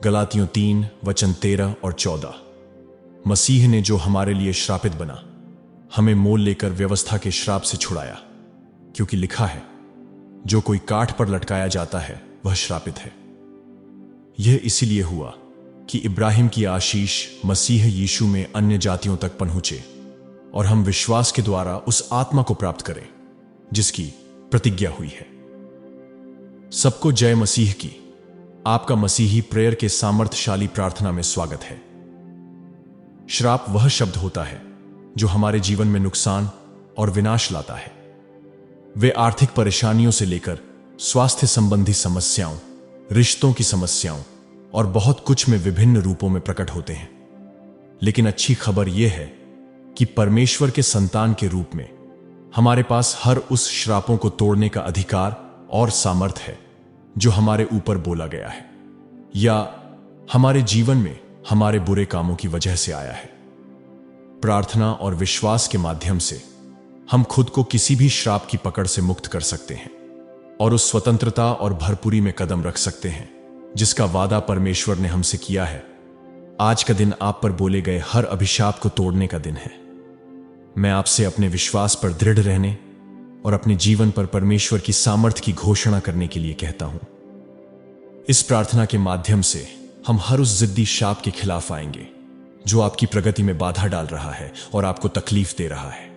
गलातियों 3 वचन 13 और 14। मसीह ने जो हमारे लिए श्रापित बना, हमें मोल लेकर व्यवस्था के श्राप से छुड़ाया, क्योंकि लिखा है, जो कोई काठ पर लटकाया जाता है वह श्रापित है। यह इसीलिए हुआ कि इब्राहिम की आशीष मसीह यीशु में अन्य जातियों तक पहुंचे और हम विश्वास के द्वारा उस आत्मा को प्राप्त करें जिसकी प्रतिज्ञा हुई है। सबको जय मसीह की। आपका मसीही प्रेयर के सामर्थ्यशाली प्रार्थना में स्वागत है। श्राप वह शब्द होता है जो हमारे जीवन में नुकसान और विनाश लाता है। वे आर्थिक परेशानियों से लेकर स्वास्थ्य संबंधी समस्याओं, रिश्तों की समस्याओं और बहुत कुछ में विभिन्न रूपों में प्रकट होते हैं। लेकिन अच्छी खबर यह है कि परमेश्वर के संतान के रूप में हमारे पास हर उस श्रापों को तोड़ने का अधिकार और सामर्थ है जो हमारे ऊपर बोला गया है या हमारे जीवन में हमारे बुरे कामों की वजह से आया है। प्रार्थना और विश्वास के माध्यम से हम खुद को किसी भी श्राप की पकड़ से मुक्त कर सकते हैं और उस स्वतंत्रता और भरपूरी में कदम रख सकते हैं जिसका वादा परमेश्वर ने हमसे किया है। आज का दिन आप पर बोले गए हर अभिशाप को तोड़ने का दिन है। मैं आपसे अपने विश्वास पर दृढ़ रहने और अपने जीवन पर परमेश्वर की सामर्थ्य की घोषणा करने के लिए कहता हूं। इस प्रार्थना के माध्यम से हम हर उस जिद्दी शाप के खिलाफ आएंगे जो आपकी प्रगति में बाधा डाल रहा है और आपको तकलीफ दे रहा है।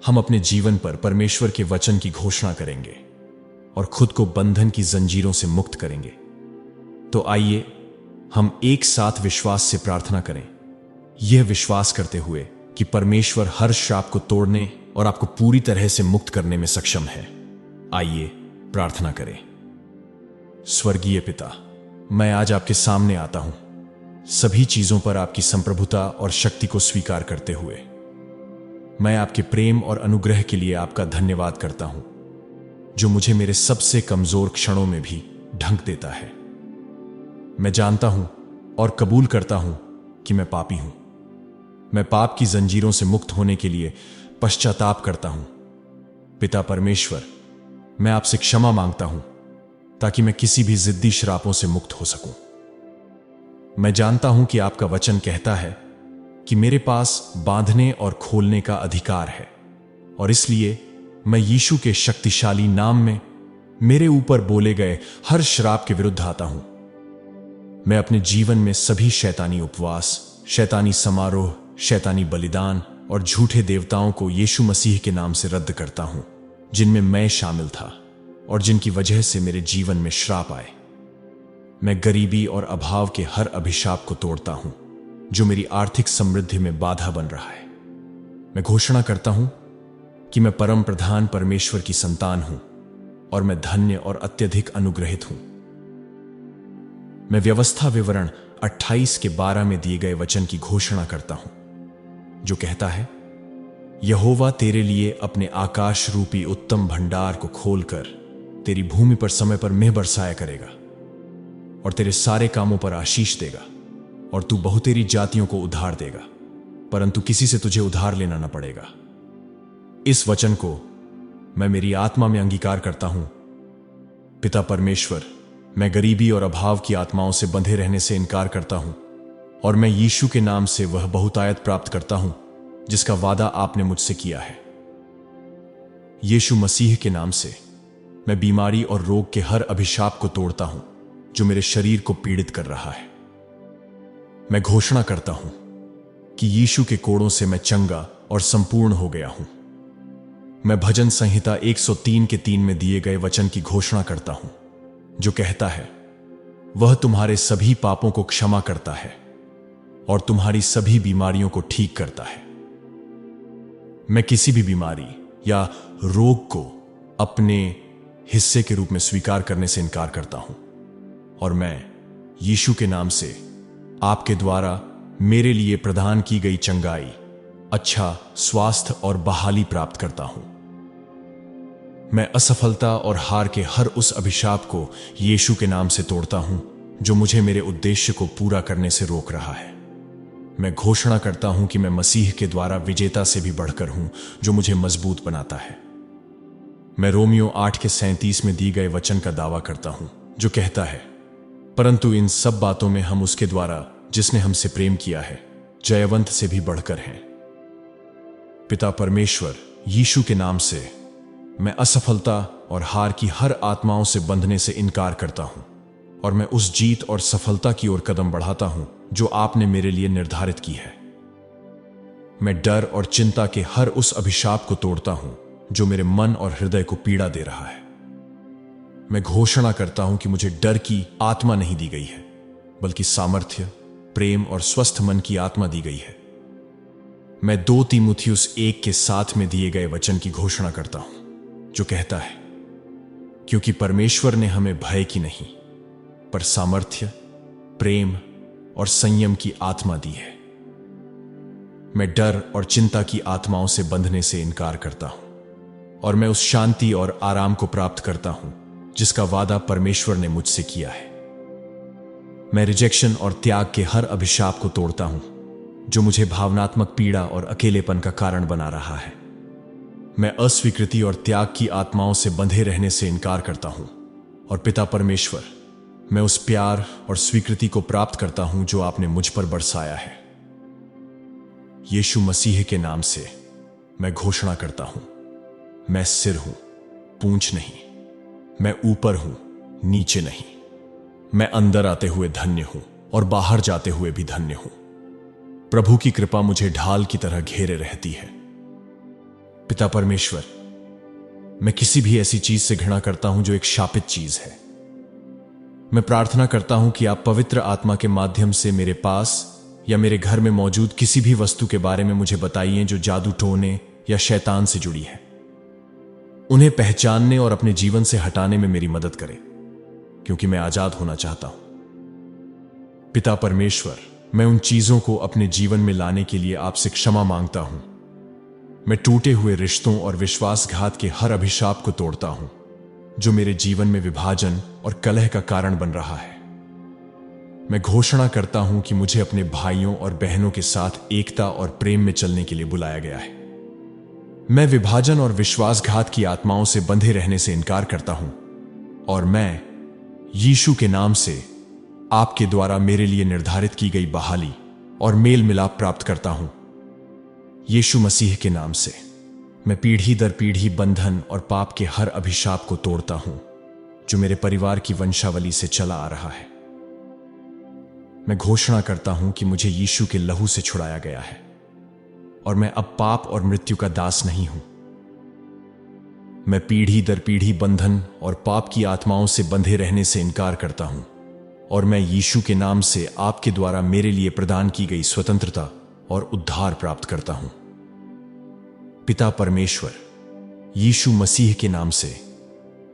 हम अपने जीवन पर परमेश्वर के वचन की घोषणा करेंगे और खुद को बंधन की जंजीरों से मुक्त करेंगे। तो आइए हम एक साथ विश्वास से प्रार्थना करें, यह विश्वास करते हुए कि परमेश्वर हर श्राप को तोड़ने और आपको पूरी तरह से मुक्त करने में सक्षम है। आइए प्रार्थना करें। स्वर्गीय पिता, मैं आज आपके सामने आता हूं, सभी चीजों पर आपकी संप्रभुता और शक्ति को स्वीकार करते हुए। मैं आपके प्रेम और अनुग्रह के लिए आपका धन्यवाद करता हूं, जो मुझे मेरे सबसे कमजोर क्षणों में भी ढंक देता है। मैं जानता हूं और कबूल करता हूं कि मैं पापी हूं। मैं पाप की जंजीरों से मुक्त होने के लिए पश्चाताप करता हूं। पिता परमेश्वर, मैं आपसे क्षमा मांगता हूं ताकि मैं किसी भी जिद्दी श्रापों से मुक्त हो सकूं। मैं जानता हूं कि आपका वचन कहता है कि मेरे पास बांधने और खोलने का अधिकार है और इसलिए मैं यीशु के शक्तिशाली नाम में मेरे ऊपर बोले गए हर श्राप के विरुद्ध आता हूं। मैं अपने जीवन में सभी शैतानी उपवास, शैतानी समारोह, शैतानी बलिदान और झूठे देवताओं को यीशु मसीह के नाम से रद्द करता हूं, जिनमें मैं शामिल था और जिनकी वजह से मेरे जीवन में श्राप आए। मैं गरीबी और अभाव के हर अभिशाप को तोड़ता हूं जो मेरी आर्थिक समृद्धि में बाधा बन रहा है। मैं घोषणा करता हूं कि मैं परम प्रधान परमेश्वर की संतान हूं और मैं धन्य और अत्यधिक अनुग्रहित हूं। मैं व्यवस्था विवरण 28 के 12 में दिए गए वचन की घोषणा करता हूं, जो कहता है, यहोवा तेरे लिए अपने आकाश रूपी उत्तम भंडार को खोलकर तेरी भूमि पर समय पर मेह बरसाया करेगा और तेरे सारे कामों पर आशीष देगा और तू बहुतेरी जातियों को उधार देगा, परंतु किसी से तुझे उधार लेना न पड़ेगा। इस वचन को मैं मेरी आत्मा में अंगीकार करता हूं। पिता परमेश्वर, मैं गरीबी और अभाव की आत्माओं से बंधे रहने से इनकार करता हूं और मैं यीशु के नाम से वह बहुतायत प्राप्त करता हूं जिसका वादा आपने मुझसे किया है। यीशु मसीह के नाम से मैं बीमारी और रोग के हर अभिशाप को तोड़ता हूं जो मेरे शरीर को पीड़ित कर रहा है। मैं घोषणा करता हूं कि यीशु के कोड़ों से मैं चंगा और संपूर्ण हो गया हूं। मैं भजन संहिता 103 के 3 में दिए गए वचन की घोषणा करता हूं, जो कहता है, वह तुम्हारे सभी पापों को क्षमा करता है और तुम्हारी सभी बीमारियों को ठीक करता है। मैं किसी भी बीमारी या रोग को अपने हिस्से के रूप में स्वीकार करने से इनकार करता हूं और मैं यीशु के नाम से आपके द्वारा मेरे लिए प्रदान की गई चंगाई, अच्छा स्वास्थ्य और बहाली प्राप्त करता हूं। मैं असफलता और हार के हर उस अभिशाप को यीशु के नाम से तोड़ता हूं जो मुझे मेरे उद्देश्य को पूरा करने से रोक रहा है। मैं घोषणा करता हूं कि मैं मसीह के द्वारा विजेता से भी बढ़कर हूं जो मुझे मजबूत बनाता है। मैं रोमियो 8 के 37 में दी गए वचन का दावा करता हूं, जो कहता है, परंतु इन सब बातों में हम उसके द्वारा जिसने हमसे प्रेम किया है जयवंत से भी बढ़कर हैं। पिता परमेश्वर यीशु के नाम से मैं असफलता और हार की हर आत्माओं से बंधने से इनकार करता हूं और मैं उस जीत और सफलता की ओर कदम बढ़ाता हूं जो आपने मेरे लिए निर्धारित की है। मैं डर और चिंता के हर उस अभिशाप को तोड़ता हूं जो मेरे मन और हृदय को पीड़ा दे रहा है। मैं घोषणा करता हूं कि मुझे डर की आत्मा नहीं दी गई है, बल्कि सामर्थ्य, प्रेम और स्वस्थ मन की आत्मा दी गई है। मैं 2 तीमुथियुस 1 के 7 में दिए गए वचन की घोषणा करता हूं जो कहता है, क्योंकि परमेश्वर ने हमें भय की नहीं पर सामर्थ्य, प्रेम और संयम की आत्मा दी है। मैं डर और चिंता की आत्माओं से बंधने से इनकार करता हूं और मैं उस शांति और आराम को प्राप्त करता हूं जिसका वादा परमेश्वर ने मुझसे किया है। मैं रिजेक्शन और त्याग के हर अभिशाप को तोड़ता हूं जो मुझे भावनात्मक पीड़ा और अकेलेपन का कारण बना रहा है। मैं अस्वीकृति और त्याग की आत्माओं से बंधे रहने से इनकार करता हूं और पिता परमेश्वर, मैं उस प्यार और स्वीकृति को प्राप्त करता हूं जो आपने मुझ पर बरसाया है। यीशु मसीह के नाम से मैं घोषणा करता हूं, मैं सिर हूं, पूंछ नहीं। मैं ऊपर हूं, नीचे नहीं। मैं अंदर आते हुए धन्य हूं और बाहर जाते हुए भी धन्य हूं। प्रभु की कृपा मुझे ढाल की तरह घेरे रहती है। पिता परमेश्वर, मैं किसी भी ऐसी चीज से घृणा करता हूं जो एक शापित चीज है। मैं प्रार्थना करता हूं कि आप पवित्र आत्मा के माध्यम से मेरे पास या मेरे घर में मौजूद किसी भी वस्तु के बारे में मुझे बताइए जो जादू टोने या शैतान से जुड़ी है। उन्हें पहचानने और अपने जीवन से हटाने में मेरी मदद करें, क्योंकि मैं आजाद होना चाहता हूं। पिता परमेश्वर, मैं उन चीजों को अपने जीवन में लाने के लिए आपसे क्षमा मांगता हूं। मैं टूटे हुए रिश्तों और विश्वासघात के हर अभिशाप को तोड़ता हूं जो मेरे जीवन में विभाजन और कलह का कारण बन रहा है। मैं घोषणा करता हूं कि मुझे अपने भाइयों और बहनों के साथ एकता और प्रेम में चलने के लिए बुलाया गया है। मैं विभाजन और विश्वासघात की आत्माओं से बंधे रहने से इनकार करता हूं और मैं यीशु के नाम से आपके द्वारा मेरे लिए निर्धारित की गई बहाली और मेल मिलाप प्राप्त करता हूं। यीशु मसीह के नाम से मैं पीढ़ी दर पीढ़ी बंधन और पाप के हर अभिशाप को तोड़ता हूं जो मेरे परिवार की वंशावली से चला आ रहा है। मैं घोषणा करता हूं कि मुझे यीशु के लहू से छुड़ाया गया है और मैं अब पाप और मृत्यु का दास नहीं हूं। मैं पीढ़ी दर पीढ़ी बंधन और पाप की आत्माओं से बंधे रहने से इनकार करता हूं और मैं यीशु के नाम से आपके द्वारा मेरे लिए प्रदान की गई स्वतंत्रता और उद्धार प्राप्त करता हूं। पिता परमेश्वर, यीशु मसीह के नाम से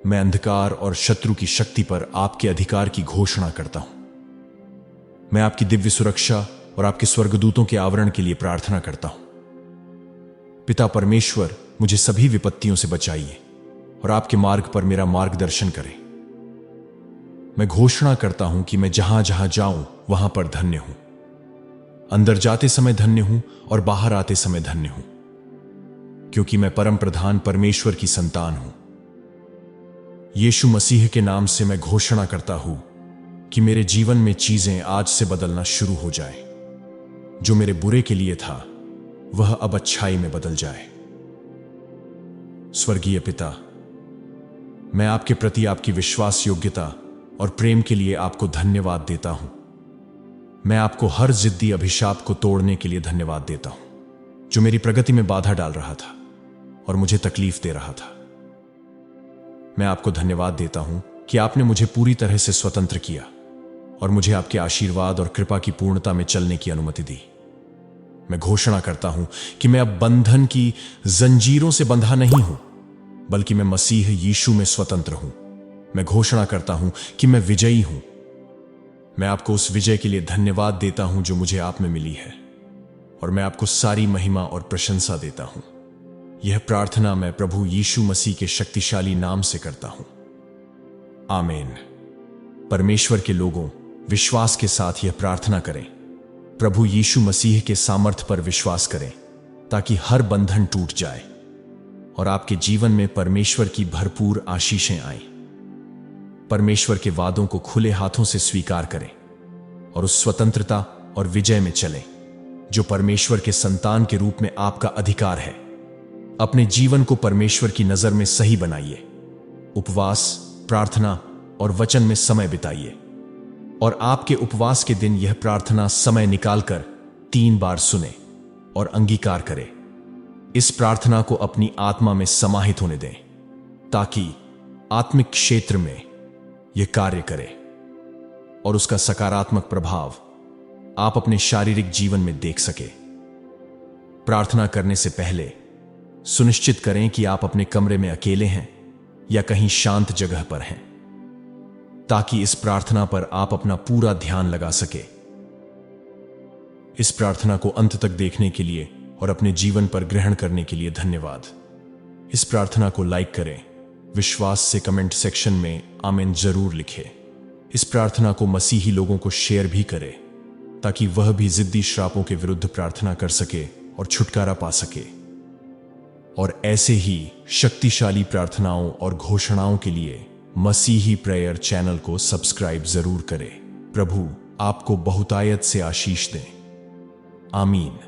मैं अंधकार और शत्रु की शक्ति पर आपके अधिकार की घोषणा करता हूं। मैं आपकी दिव्य सुरक्षा और आपके स्वर्गदूतों के आवरण के लिए प्रार्थना करता हूं। पिता परमेश्वर, मुझे सभी विपत्तियों से बचाइए और आपके मार्ग पर मेरा मार्गदर्शन करें। मैं घोषणा करता हूं कि मैं जहां जहां जाऊं वहां पर धन्य हूं। अंदर जाते समय धन्य हूं और बाहर आते समय धन्य हूं, क्योंकि मैं परम प्रधान परमेश्वर की संतान हूं। यीशु मसीह के नाम से मैं घोषणा करता हूं कि मेरे जीवन में चीजें आज से बदलना शुरू हो जाए। जो मेरे बुरे के लिए था वह अब अच्छाई में बदल जाए। स्वर्गीय पिता, मैं आपके प्रति आपकी विश्वास योग्यता और प्रेम के लिए आपको धन्यवाद देता हूं। मैं आपको हर जिद्दी अभिशाप को तोड़ने के लिए धन्यवाद देता हूं जो मेरी प्रगति में बाधा डाल रहा था और मुझे तकलीफ दे रहा था। मैं आपको धन्यवाद देता हूं कि आपने मुझे पूरी तरह से स्वतंत्र किया और मुझे आपके आशीर्वाद और कृपा की पूर्णता में चलने की अनुमति दी। मैं घोषणा करता हूं कि मैं अब बंधन की जंजीरों से बंधा नहीं हूं, बल्कि मैं मसीह यीशु में स्वतंत्र हूं। मैं घोषणा करता हूं कि मैं विजयी हूं। मैं आपको उस विजय के लिए धन्यवाद देता हूं जो मुझे आप में मिली है और मैं आपको सारी महिमा और प्रशंसा देता हूं। यह प्रार्थना मैं प्रभु यीशु मसीह के शक्तिशाली नाम से करता हूं। आमीन। परमेश्वर के लोगों, विश्वास के साथ यह प्रार्थना करें। प्रभु यीशु मसीह के सामर्थ पर विश्वास करें ताकि हर बंधन टूट जाए और आपके जीवन में परमेश्वर की भरपूर आशीषें आएं। परमेश्वर के वादों को खुले हाथों से स्वीकार करें और उस स्वतंत्रता और विजय में चलें जो परमेश्वर के संतान के रूप में आपका अधिकार है। अपने जीवन को परमेश्वर की नजर में सही बनाइए। उपवास, प्रार्थना और वचन में समय बिताइए और आपके उपवास के दिन यह प्रार्थना समय निकालकर 3 बार सुने और अंगीकार करें। इस प्रार्थना को अपनी आत्मा में समाहित होने दें ताकि आत्मिक क्षेत्र में यह कार्य करे और उसका सकारात्मक प्रभाव आप अपने शारीरिक जीवन में देख सके। प्रार्थना करने से पहले सुनिश्चित करें कि आप अपने कमरे में अकेले हैं या कहीं शांत जगह पर हैं ताकि इस प्रार्थना पर आप अपना पूरा ध्यान लगा सके। इस प्रार्थना को अंत तक देखने के लिए और अपने जीवन पर ग्रहण करने के लिए धन्यवाद। इस प्रार्थना को लाइक करें, विश्वास से कमेंट सेक्शन में आमीन जरूर लिखें। इस प्रार्थना को मसीही लोगों को शेयर भी करें ताकि वह भी जिद्दी श्रापों के विरुद्ध प्रार्थना कर सके और छुटकारा पा सके। और ऐसे ही शक्तिशाली प्रार्थनाओं और घोषणाओं के लिए मसीही प्रेयर चैनल को सब्सक्राइब जरूर करें। प्रभु आपको बहुतायत से आशीष दें। आमीन।